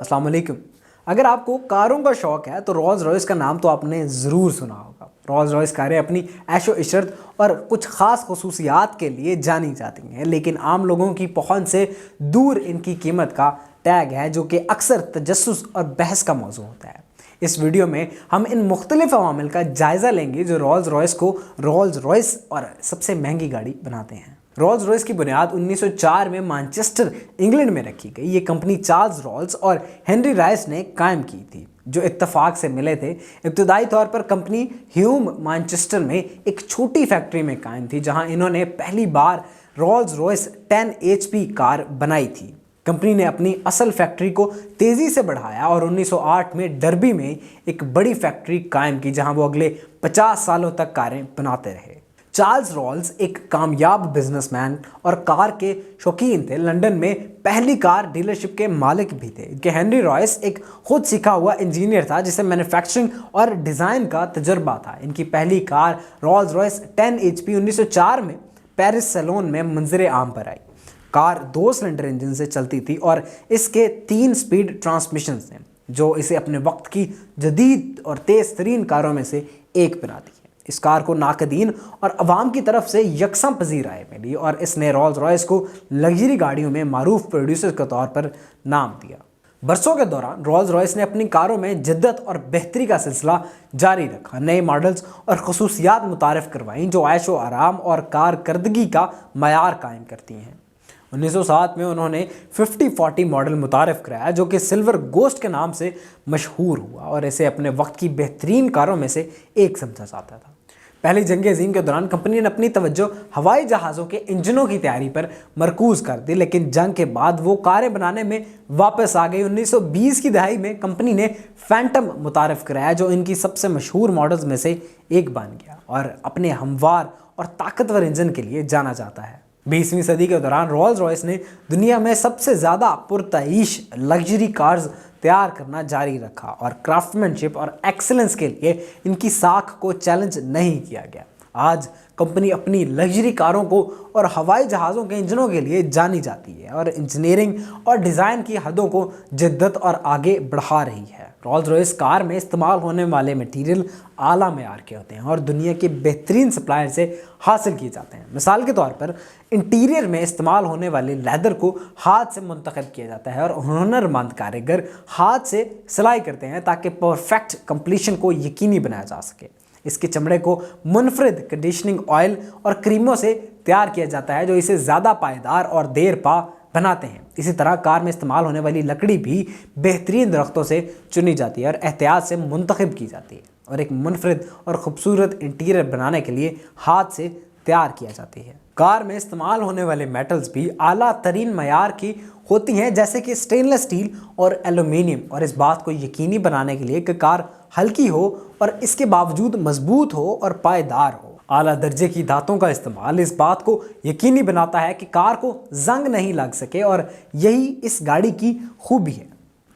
अस्सलाम वालेकुम। अगर आपको कारों का शौक है तो रोल्स रॉयस का नाम तो आपने ज़रूर सुना होगा। रोल्स रॉयस कारें अपनी ऐशो इशरत और कुछ ख़ास खसूसियात के लिए जानी जाती हैं, लेकिन आम लोगों की पहुंच से दूर इनकी कीमत का टैग है जो कि अक्सर तजस्सुस और बहस का मौजू होता है। इस वीडियो में हम इन मुख्तलिफ अवामिल का जायज़ा लेंगे जो रोल्स रॉयस को रोल्स रॉयस और सबसे महंगी गाड़ी बनाते हैं। रोल्स रॉयस की बुनियाद 1904 में मैनचेस्टर, इंग्लैंड में रखी गई। ये कंपनी चार्ल्स रॉल्स और हेनरी राइस ने कायम की थी, जो इत्तफाक से मिले थे। इब्तदाई तौर पर कंपनी ह्यूम मैनचेस्टर में एक छोटी फैक्ट्री में कायम थी, जहां इन्होंने पहली बार रोल्स रॉयस 10 HP कार बनाई थी। कंपनी ने अपनी असल फैक्ट्री को तेज़ी से बढ़ाया और 1908 में डर्बी में एक बड़ी फैक्ट्री कायम की, जहां वो अगले 50 सालों तक कारें बनाते रहे। चार्ल्स रॉल्स एक कामयाब बिजनेसमैन और कार के शौकीन थे। लंदन में पहली कार डीलरशिप के मालिक भी थे। इनके हेनरी रॉयस एक खुद सीखा हुआ इंजीनियर था जिसे मैन्युफैक्चरिंग और डिज़ाइन का तजर्बा था। इनकी पहली कार रोल्स रॉयस 10 HP 1904 में पेरिस सैलून में मंजर आम पर आई। कार 2 सिलेंडर इंजन से चलती थी और इसके 3 स्पीड ट्रांसमिशन थे, जो इसे अपने वक्त की जदीद और तेज़ तरीन कारों में से एक बनाती है। इस कार को नाकदीन और अवाम की तरफ से यकसा पजीर राय मिली और इसने रोल्स रॉयस को लग्जरी गाड़ियों में मारूफ प्रोड्यूसर के तौर पर नाम दिया। बरसों के दौरान रोल्स रॉयस ने अपनी कारों में जिद्दत और बेहतरी का सिलसिला जारी रखा। नए मॉडल्स और खसूसियात मुतारिफ करवाई जो ऐशो आराम और कारकर्दगी का मयार कायम करती हैं। 1907 में उन्होंने 5040 मॉडल मुतारिफ कराया, जो कि सिल्वर गोस्ट के नाम से मशहूर हुआ और इसे अपने वक्त की बेहतरीन कारों में से एक समझा जाता था। पहली जंग अज़ीम के दौरान कंपनी ने अपनी तवज्जो हवाई जहाज़ों के इंजनों की तैयारी पर मरकूज़ कर दी, लेकिन जंग के बाद वो कारें बनाने में वापस आ गई। 1920 की दहाई में कंपनी ने फैंटम मुतारिफ कराया, जो इनकी सबसे मशहूर मॉडल्स में से एक बन गया और अपने हमवार और ताकतवर इंजन के लिए जाना जाता है। 20वीं सदी के दौरान रोल्स रॉयस ने दुनिया में सबसे ज़्यादा पुरतईश लग्जरी कार्स तैयार करना जारी रखा और क्राफ्टमैनशिप और एक्सीलेंस के लिए इनकी साख को चैलेंज नहीं किया गया। आज कंपनी अपनी लग्जरी कारों को और हवाई जहाज़ों के इंजनों के लिए जानी जाती है और इंजीनियरिंग और डिज़ाइन की हदों को जिद्दत और आगे बढ़ा रही है। रोल्स रॉयस कार में इस्तेमाल होने वाले मटीरियल आला मेयार के होते हैं और दुनिया के बेहतरीन सप्लायर से हासिल किए जाते हैं। मिसाल के तौर पर इंटीरियर में इस्तेमाल होने वाले लेदर को हाथ से मुंतखब किया जाता है और हुनरमंद कारीगर हाथ से सिलाई करते हैं ताकि परफेक्ट कंप्लीशन को यकीनी बनाया जा सके। इसके चमड़े को मुनफरिद कंडीशनिंग ऑयल और क्रीमों से तैयार किया जाता है, जो इसे ज़्यादा पायदार और देर पा बनाते हैं। इसी तरह कार में इस्तेमाल होने वाली लकड़ी भी बेहतरीन दरख्तों से चुनी जाती है और एहतियात से मुंतखब की जाती है और एक मुनफरिद और ख़ूबसूरत इंटीरियर बनाने के लिए हाथ से तैयार किया जाती है। कार में इस्तेमाल होने वाले मेटल्स भी आला तरीन मयार की होती हैं, जैसे कि स्टेनलेस स्टील और एल्यूमिनियम, और इस बात को यकीनी बनाने के लिए कि कार हल्की हो और इसके बावजूद मजबूत हो और पायदार हो। आला दर्जे की धातों का इस्तेमाल इस बात को यकीनी बनाता है कि कार को जंग नहीं लग सके और यही इस गाड़ी की खूबी है।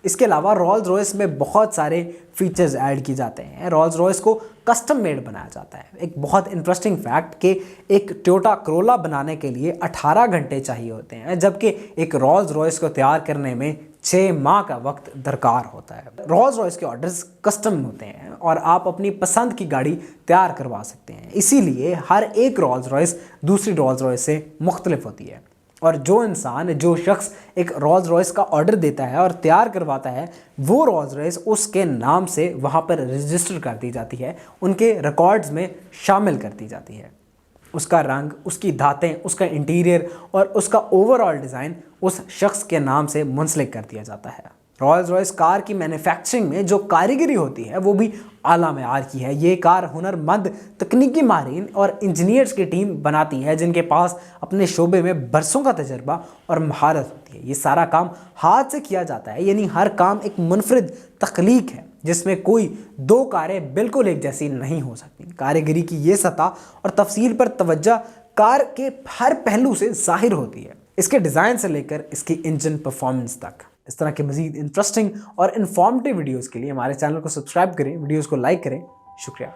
इसके अलावा रोल्स रॉयस में बहुत सारे फीचर्स ऐड किए जाते हैं। रोल्स रॉयस को कस्टम मेड बनाया जाता है। एक बहुत इंटरेस्टिंग फैक्ट कि एक टोयोटा करोला बनाने के लिए 18 घंटे चाहिए होते हैं, जबकि एक रोल्स रॉयस को तैयार करने में 6 माह का वक्त दरकार होता है। रोल्स रॉयस के ऑर्डर्स कस्टम होते हैं और आप अपनी पसंद की गाड़ी तैयार करवा सकते हैं। इसीलिए हर एक रोल्स रॉयस दूसरी रोल्स रॉयस से मुख्तलिफ होती है और जो शख्स एक रोल्स रॉयस का ऑर्डर देता है और तैयार करवाता है, वो रोल्स रॉयस उसके नाम से वहाँ पर रजिस्टर कर दी जाती है, उनके रिकॉर्ड्स में शामिल कर दी जाती है। उसका रंग, उसकी धातें, उसका इंटीरियर और उसका ओवरऑल डिज़ाइन उस शख्स के नाम से मुंसलिक कर दिया जाता है। रोल्स रॉयस कार की मैन्युफैक्चरिंग में जो कारीगरी होती है वो भी आला मेयार की है। ये कार हुनरमंद तकनीकी माहिरीन और इंजीनियर्स की टीम बनाती है, जिनके पास अपने शोबे में बरसों का तजर्बा और महारत होती है। ये सारा काम हाथ से किया जाता है, यानी हर काम एक मुनफरिद तख्लीक है जिसमें कोई 2 कारें बिल्कुल एक जैसी नहीं हो सकती। कारीगरी की ये सतह और तफसील पर तवज्जो कार के हर पहलू से जाहिर होती है, इसके डिज़ाइन से लेकर इसकी इंजन परफॉर्मेंस तक। इस तरह के मज़ीद इंटरेस्टिंग और इन्फॉर्मेटिव वीडियोज़ के लिए हमारे चैनल को सब्सक्राइब करें, वीडियोज़ को लाइक करें। शुक्रिया।